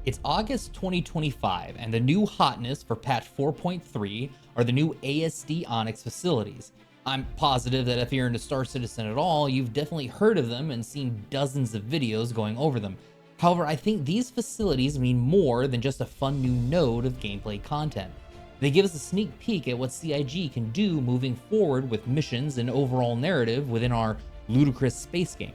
It's August 2025, and the new hotness for patch 4.3 are the new ASD Onyx facilities. I'm positive that if you're into Star Citizen at all, you've definitely heard of them and seen dozens of videos going over them. However, I think these facilities mean more than just a fun new node of gameplay content. They give us a sneak peek at what CIG can do moving forward with missions and overall narrative within our ludicrous space game.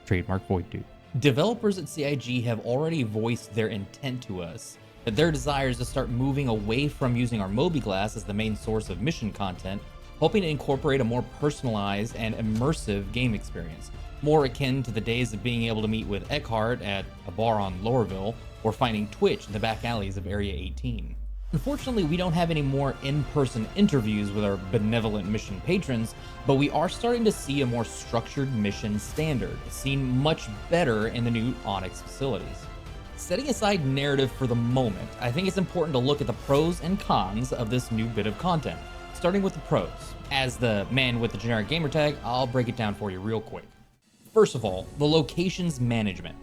Trademark Void Dude. Developers at CIG have already voiced their intent to us, that their desire is to start moving away from using our Mobi-Glass as the main source of mission content, hoping to incorporate a more personalized and immersive game experience, more akin to the days of being able to meet with Eckhart at a bar on Lorville, or finding Twitch in the back alleys of Area 18. Unfortunately, we don't have any more in-person interviews with our benevolent mission patrons, but we are starting to see a more structured mission standard, seen much better in the new Onyx facilities. Setting aside narrative for the moment, I think it's important to look at the pros and cons of this new bit of content. Starting with the pros. As the man with the generic gamer tag, I'll break it down for you real quick. First of all, the locations management.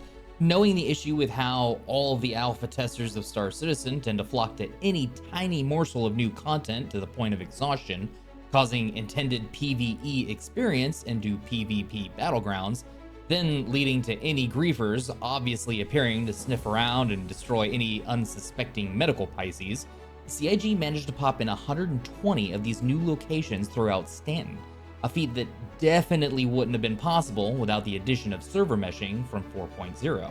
Knowing the issue with how all of the alpha testers of Star Citizen tend to flock to any tiny morsel of new content to the point of exhaustion, causing intended PvE experience into PvP battlegrounds, then leading to any griefers obviously appearing to sniff around and destroy any unsuspecting medical Pisces, CIG managed to pop in 120 of these new locations throughout Stanton, a feat that definitely wouldn't have been possible without the addition of server meshing from 4.0.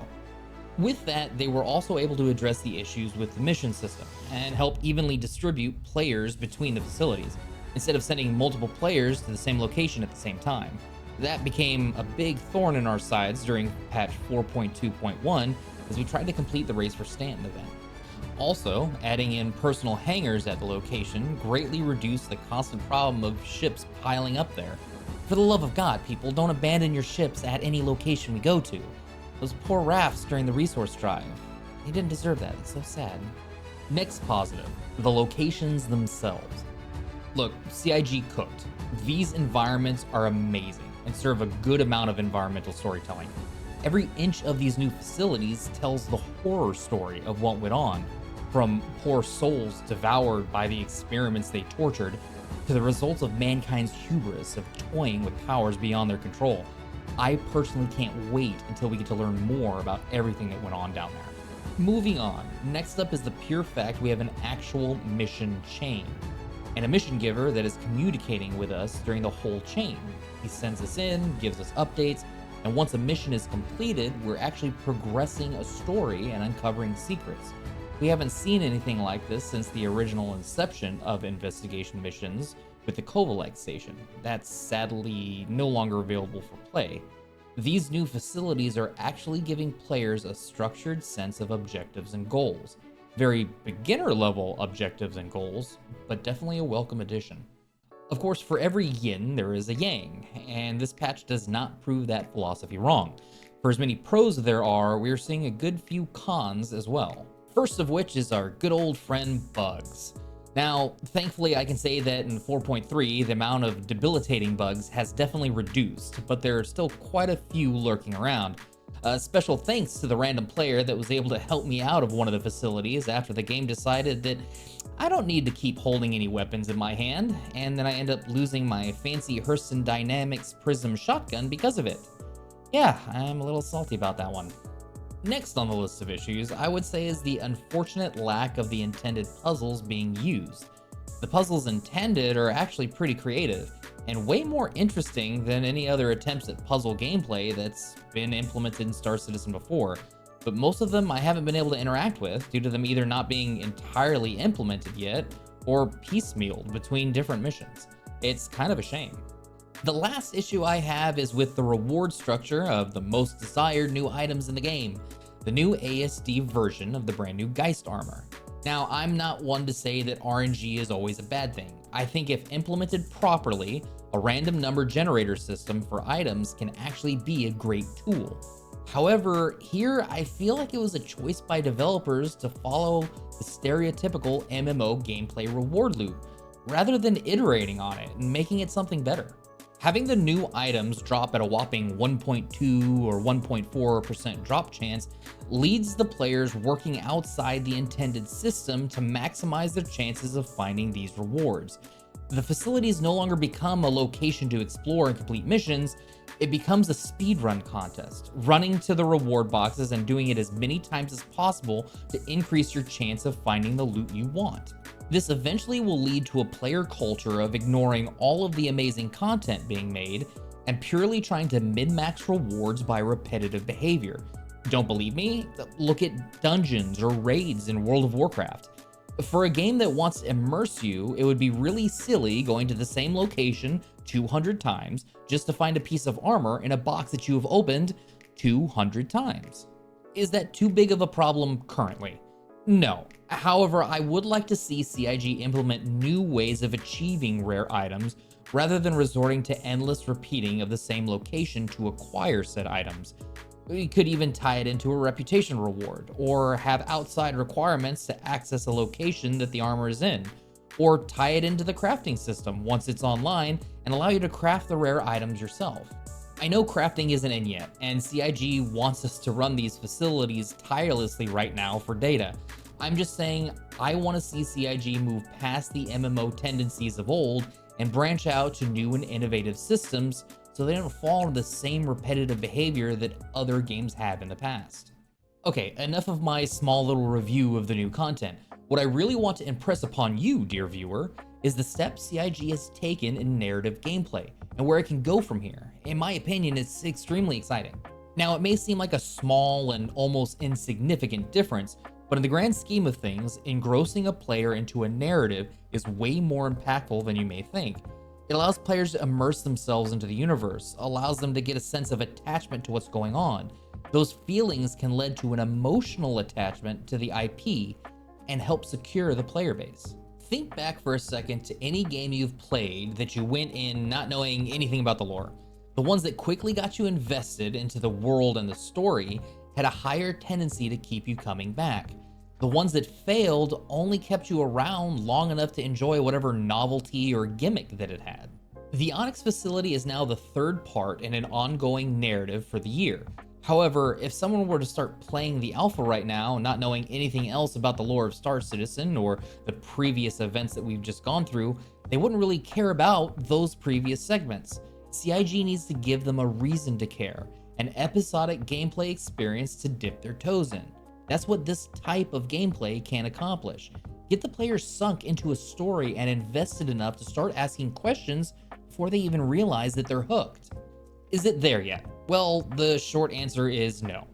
With that, they were also able to address the issues with the mission system and help evenly distribute players between the facilities, instead of sending multiple players to the same location at the same time. That became a big thorn in our sides during patch 4.2.1 as we tried to complete the Race for Stanton event. Also, adding in personal hangars at the location greatly reduced the constant problem of ships piling up there. For the love of God, people, don't abandon your ships at any location we go to. Those poor rafts during the resource drive. They didn't deserve that, it's so sad. Next positive, the locations themselves. Look, CIG cooked. These environments are amazing and serve a good amount of environmental storytelling. Every inch of these new facilities tells the horror story of what went on, from poor souls devoured by the experiments they tortured, to the results of mankind's hubris of toying with powers beyond their control. I personally can't wait until we get to learn more about everything that went on down there. Moving on, next up is the pure fact we have an actual mission chain, and a mission giver that is communicating with us during the whole chain. He sends us in, gives us updates, and once a mission is completed, we're actually progressing a story and uncovering secrets. We haven't seen anything like this since the original inception of investigation missions with the Kovalek station. That's sadly no longer available for play. These new facilities are actually giving players a structured sense of objectives and goals. Very beginner level objectives and goals, but definitely a welcome addition. Of course, for every yin, there is a yang, and this patch does not prove that philosophy wrong. For as many pros as there are, we are seeing a good few cons as well. First of which is our good old friend bugs. Now, thankfully I can say that in 4.3, the amount of debilitating bugs has definitely reduced, but there are still quite a few lurking around. Special thanks to the random player that was able to help me out of one of the facilities after the game decided that I don't need to keep holding any weapons in my hand, and then I end up losing my fancy Hurston Dynamics Prism shotgun because of it. Yeah, I'm a little salty about that one. Next on the list of issues, I would say, is the unfortunate lack of the intended puzzles being used. The puzzles intended are actually pretty creative, and way more interesting than any other attempts at puzzle gameplay that's been implemented in Star Citizen before, but most of them I haven't been able to interact with due to them either not being entirely implemented yet, or piecemealed between different missions. It's kind of a shame. The last issue I have is with the reward structure of the most desired new items in the game, the new ASD version of the brand new Geist armor. Now, I'm not one to say that RNG is always a bad thing. I think if implemented properly, a random number generator system for items can actually be a great tool. However, here I feel like it was a choice by developers to follow the stereotypical MMO gameplay reward loop, rather than iterating on it and making it something better. Having the new items drop at a whopping 1.2 or 1.4% drop chance leads the players working outside the intended system to maximize their chances of finding these rewards. The facilities no longer become a location to explore and complete missions. It becomes a speedrun contest, running to the reward boxes and doing it as many times as possible to increase your chance of finding the loot you want. This eventually will lead to a player culture of ignoring all of the amazing content being made and purely trying to min-max rewards by repetitive behavior. Don't believe me? Look at dungeons or raids in World of Warcraft. For a game that wants to immerse you, it would be really silly going to the same location 200 times just to find a piece of armor in a box that you have opened 200 times. Is that too big of a problem currently? No. However, I would like to see CIG implement new ways of achieving rare items rather than resorting to endless repeating of the same location to acquire said items. We could even tie it into a reputation reward, or have outside requirements to access a location that the armor is in, or tie it into the crafting system once it's online and allow you to craft the rare items yourself. I know crafting isn't in yet, and CIG wants us to run these facilities tirelessly right now for data. I'm just saying I want to see CIG move past the MMO tendencies of old and branch out to new and innovative systems so they don't fall into the same repetitive behavior that other games have in the past. Okay, enough of my small little review of the new content. What I really want to impress upon you, dear viewer, is the steps CIG has taken in narrative gameplay and where it can go from here. In my opinion, it's extremely exciting. Now, it may seem like a small and almost insignificant difference, but in the grand scheme of things, engrossing a player into a narrative is way more impactful than you may think. It allows players to immerse themselves into the universe, allows them to get a sense of attachment to what's going on. Those feelings can lead to an emotional attachment to the IP and help secure the player base. Think back for a second to any game you've played that you went in not knowing anything about the lore. The ones that quickly got you invested into the world and the story had a higher tendency to keep you coming back. The ones that failed only kept you around long enough to enjoy whatever novelty or gimmick that it had. The Onyx facility is now the third part in an ongoing narrative for the year. However, if someone were to start playing the alpha right now, not knowing anything else about the lore of Star Citizen or the previous events that we've just gone through, they wouldn't really care about those previous segments. CIG needs to give them a reason to care, an episodic gameplay experience to dip their toes in. That's what this type of gameplay can accomplish. Get the players sunk into a story and invested enough to start asking questions before they even realize that they're hooked. Is it there yet? Well, the short answer is no.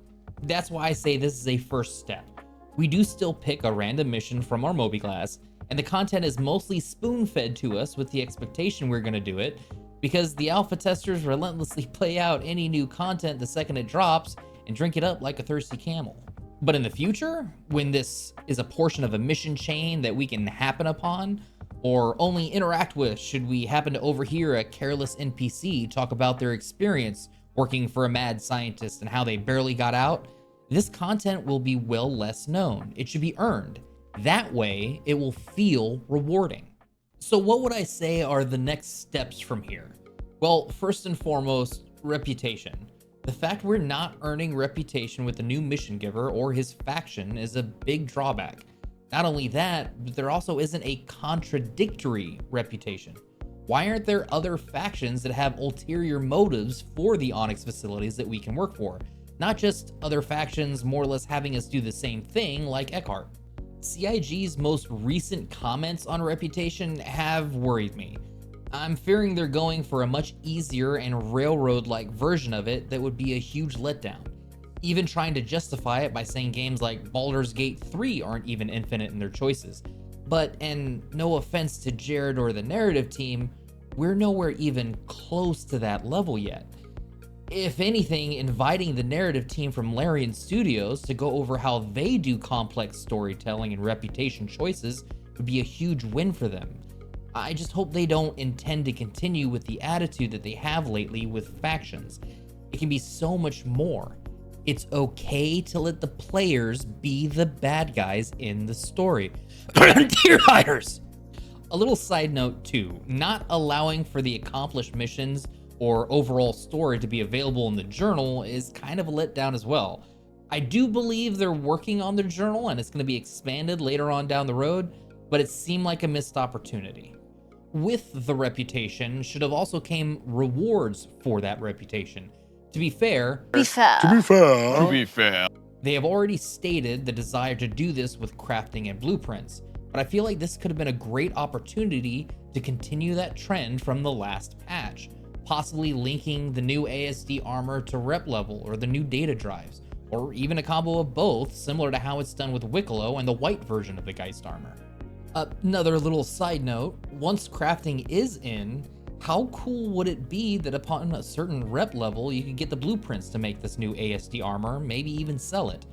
That's why I say this is a first step. We do still pick a random mission from our mobiGlas, and the content is mostly spoon-fed to us with the expectation we're going to do it, because the alpha testers relentlessly play out any new content the second it drops and drink it up like a thirsty camel. But in the future, when this is a portion of a mission chain that we can happen upon, or only interact with should we happen to overhear a careless NPC talk about their experience working for a mad scientist and how they barely got out, this content will be well less known. It should be earned. That way, it will feel rewarding. So what would I say are the next steps from here? Well, first and foremost, reputation. The fact we're not earning reputation with the new mission giver or his faction is a big drawback. Not only that, but there also isn't a contradictory reputation. Why aren't there other factions that have ulterior motives for the Onyx facilities that we can work for? Not just other factions more or less having us do the same thing like Eckhart. CIG's most recent comments on reputation have worried me. I'm fearing they're going for a much easier and railroad-like version of it that would be a huge letdown. Even trying to justify it by saying games like Baldur's Gate 3 aren't even infinite in their choices. But, and no offense to Jared or the narrative team, we're nowhere even close to that level yet. If anything, inviting the narrative team from Larian Studios to go over how they do complex storytelling and reputation choices would be a huge win for them. I just hope they don't intend to continue with the attitude that they have lately with factions. It can be so much more. It's okay to let the players be the bad guys in the story. Dear hiders! A little side note too, not allowing for the accomplished missions or overall story to be available in the journal is kind of a letdown as well. I do believe they're working on the journal and it's going to be expanded later on down the road, but it seemed like a missed opportunity. With the reputation should have also came rewards for that reputation. To be fair, To be fair, they have already stated the desire to do this with crafting and blueprints, but I feel like this could have been a great opportunity to continue that trend from the last patch, possibly linking the new ASD armor to rep level or the new data drives, or even a combo of both, similar to how it's done with Wicklow and the white version of the Geist armor. Another little side note, once crafting is in, how cool would it be that upon a certain rep level you could get the blueprints to make this new ASD armor, maybe even sell it?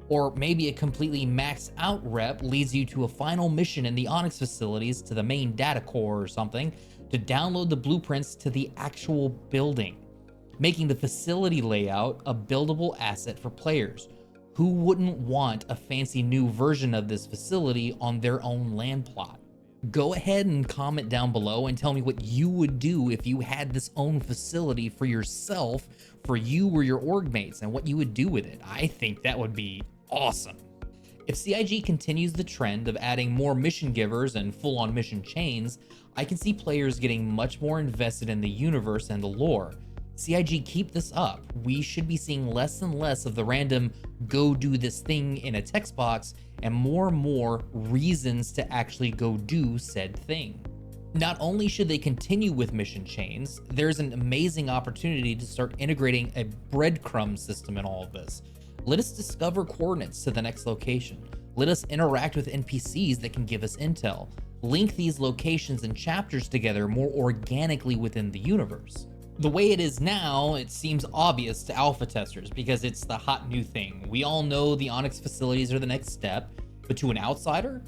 Or maybe a completely maxed out rep leads you to a final mission in the Onyx Facilities to the main data core or something to download the blueprints to the actual building, making the facility layout a buildable asset for players. Who wouldn't want a fancy new version of this facility on their own land plot? Go ahead and comment down below and tell me what you would do if you had this own facility for yourself, for you or your org mates, and what you would do with it. I think that would be awesome. If CIG continues the trend of adding more mission givers and full-on mission chains, I can see players getting much more invested in the universe and the lore. CIG, keep this up. We should be seeing less and less of the random go do this thing in a text box and more reasons to actually go do said thing. Not only should they continue with mission chains, there's an amazing opportunity to start integrating a breadcrumb system in all of this. Let us discover coordinates to the next location. Let us interact with NPCs that can give us intel. Link these locations and chapters together more organically within the universe. The way it is now, it seems obvious to alpha testers because it's the hot new thing. We all know the Onyx Facilities are the next step, but to an outsider,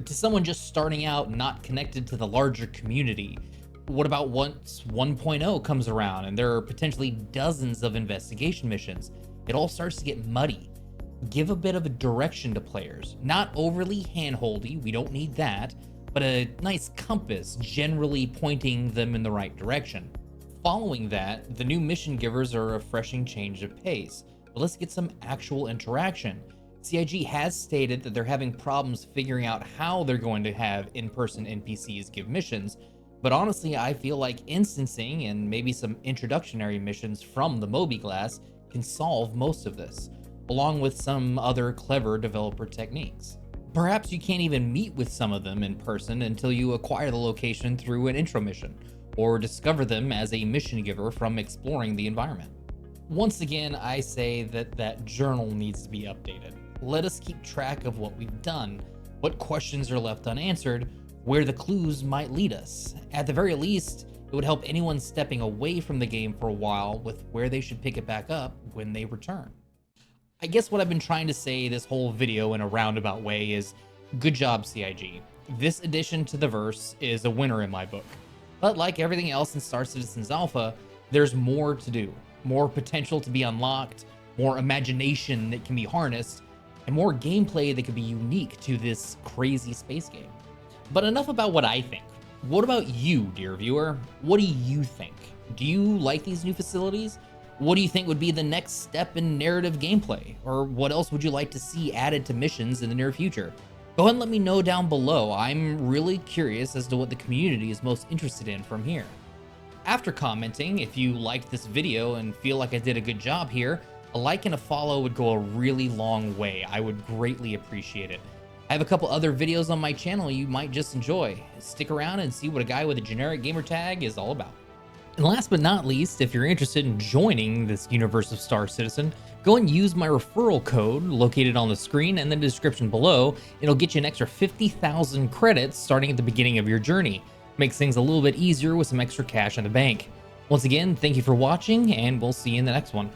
to someone just starting out not connected to the larger community, what about once 1.0 comes around and there are potentially dozens of investigation missions? It all starts to get muddy. Give a bit of a direction to players, not overly handholdy, we don't need that, but a nice compass generally pointing them in the right direction. Following that, the new mission givers are a refreshing change of pace, but let's get some actual interaction. CIG has stated that they're having problems figuring out how they're going to have in-person NPCs give missions, but honestly I feel like instancing and maybe some introductionary missions from the Mobiglass can solve most of this, along with some other clever developer techniques. Perhaps you can't even meet with some of them in person until you acquire the location through an intro mission, or discover them as a mission giver from exploring the environment. Once again, I say that that journal needs to be updated. Let us keep track of what we've done, what questions are left unanswered, where the clues might lead us. At the very least, it would help anyone stepping away from the game for a while with where they should pick it back up when they return. I guess what I've been trying to say this whole video in a roundabout way is, good job CIG. This addition to the verse is a winner in my book. But like everything else in Star Citizen's Alpha, there's more to do, more potential to be unlocked, more imagination that can be harnessed, and more gameplay that could be unique to this crazy space game. But enough about what I think. What about you, dear viewer? What do you think? Do you like these new facilities? What do you think would be the next step in narrative gameplay? Or what else would you like to see added to missions in the near future? Go ahead and let me know down below. I'm really curious as to what the community is most interested in from here. After commenting, if you liked this video and feel like I did a good job here, a like and a follow would go a really long way. I would greatly appreciate it. I have a couple other videos on my channel you might just enjoy. Stick around and see what a guy with a generic gamer tag is all about. And last but not least, if you're interested in joining this universe of Star Citizen, go and use my referral code located on the screen and the description below. It'll get you an extra 50,000 credits starting at the beginning of your journey. Makes things a little bit easier with some extra cash in the bank. Once again, thank you for watching, and we'll see you in the next one.